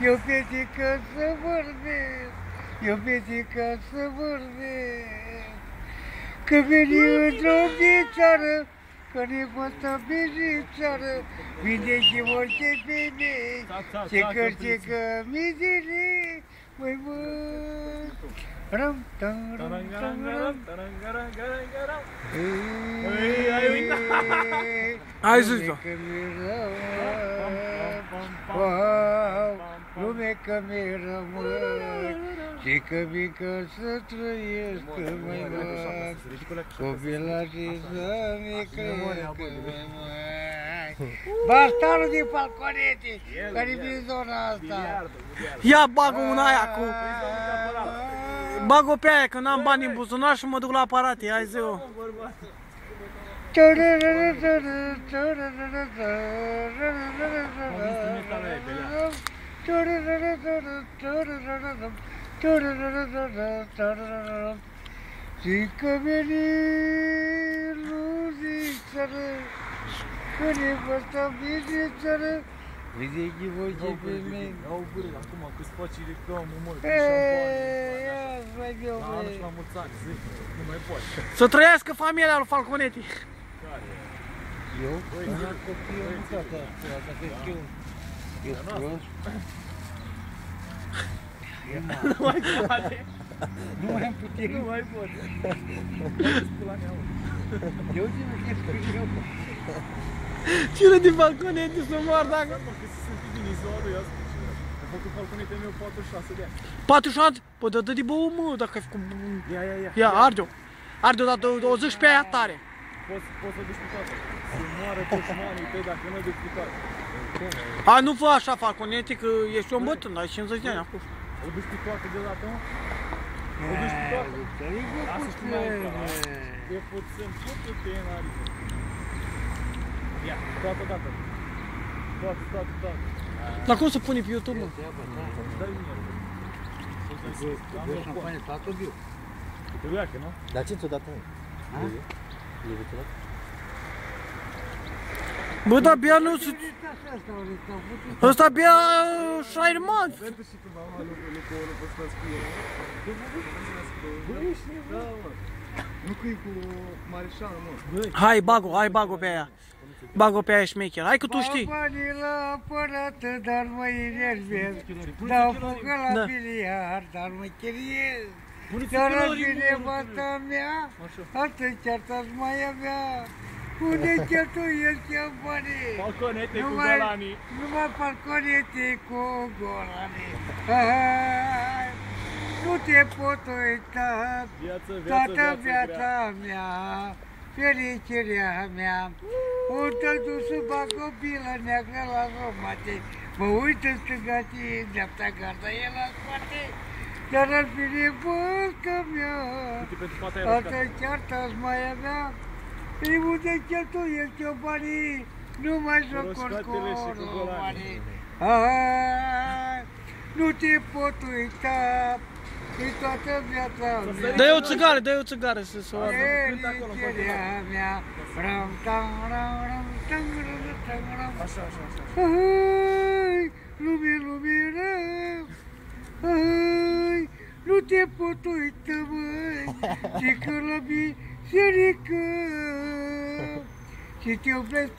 Eu fetică să vorbesc, eu fetică să vorbesc. Că veni într-o țară, că ne costă țară, vindeci orice femei, ce că mizerie, măi văd. Ram, tam, ram, tam, ram. Ai uitat! Hai zis-o! Lume că mi rămân și că mică să trăiesc mai mult, copilașii să-mi crească mai. Bastarul din Falconetti, care-i din zona asta. Ia bag-o una aia cu... Bag-o pe aia, că n-am bani în buzunar și mă duc la aparate, hai zi-o. Și că veni luzițără, că ne văsta vizițără, vezi voi ce pe mine. Iau gură, acum că îți faci reclamă, mă, cu Eee, ia-ți mai greu, șampanie. Anul și la mulți ani, zi, nu mai poți. Să trăiască familia lui Falconetti. Eu? Nu am copii, nu toată asta, că știu. Eu prost. Nu mai poate. Nu mai am putere. Nu mai poate. Spula mea, Eu zi nu știu că eu. Cine din Falconetti să mor dacă... Mă, că se simte bine ziua lui asta. Am făcut Falconetti meu 46 de ani. 46? Păi dă de băut, mă, dacă ai făcut... Ia. Ia, arde-o. Arde-o, dar o zici pe aia tare. Poți să duci pe toată. Să moară toți manii tăi dacă nu duci pe toată. A, nu fă așa, Falconetti, că ești un bătrân, ai 50 de ani acum. O duci pe toată deodată, mă? O duci pe toată? Lasă și mai e puțin, putu-te în arică. Ia, toată dată. Toată. Dar cum să pune pe YouTube, mă? Dă-i mie. Eu șampanie toată viu. Te uiacă, nu? Dar ce ți-o dat mă? E ți-o dat? Bă, dar abia nu se... Ăsta abia șairman. Pentru și când am luat cu ăla pe stați cu el. Bă, ești nebun. Nu că e cu Mareșală, mă. Hai, bag-o pe aia. Bag-o pe aia șmecher. Hai că tu știi. Banii la apărată, dar mă enervez. Dau focă la biliard, dar mă cheriez. Dar ar fi nevasta mea, atunci cearta-ți mai avea. Unde cheltuiesc eu banii? Falconetti cu golanii. Numai Falconetti cu golanii. Nu te pot uita, toată viața mea, fericirea mea. Un tăldu să bag o bilă neagră la jumate, mă uit în stânga și în dreapta garda e la spate. Dar ar fi nevastă mea, atunci cearta-ți mai avea. Ei, unde cheltuiesc eu banii, nu mai joc corcorul banii. Nu te pot uita, e toată viața mea. Dă-i o țigară să se oară. Fericirea mea, ram-tam-ram-tam-ram-tam-ram. Așa. Hai, lumină, hai, nu te pot uita, măi, și că la biserică, și te iubesc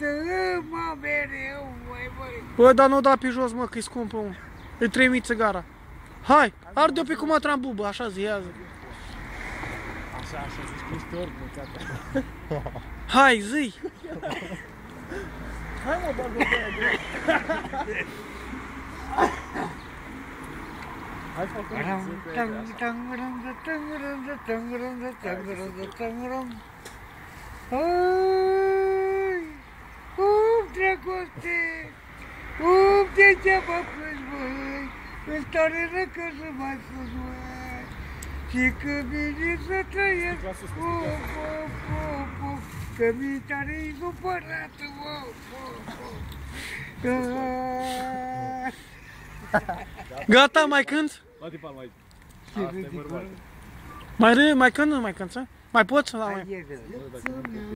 mereu, măi. Bă, dar nu da pe jos, mă, că-i scumpă, mă. E 3000 țigara. Hai, arde-o pe cum atram bubă, așa zi, ia zi. Așa, zici că ești orb, mă, Hai, zi. Hai, mă, bag-o pe aia. Hai, Hai, dragoste, degeaba plângi, măi, îți tare răcă să mai fugi, măi, și că vine să trăiesc, că mi-i tare-i supărată, Gata, mai cânt? Bate palma aici. Asta e bărbat. Mai cânt, nu mai cânt, mai poți? Da, mai.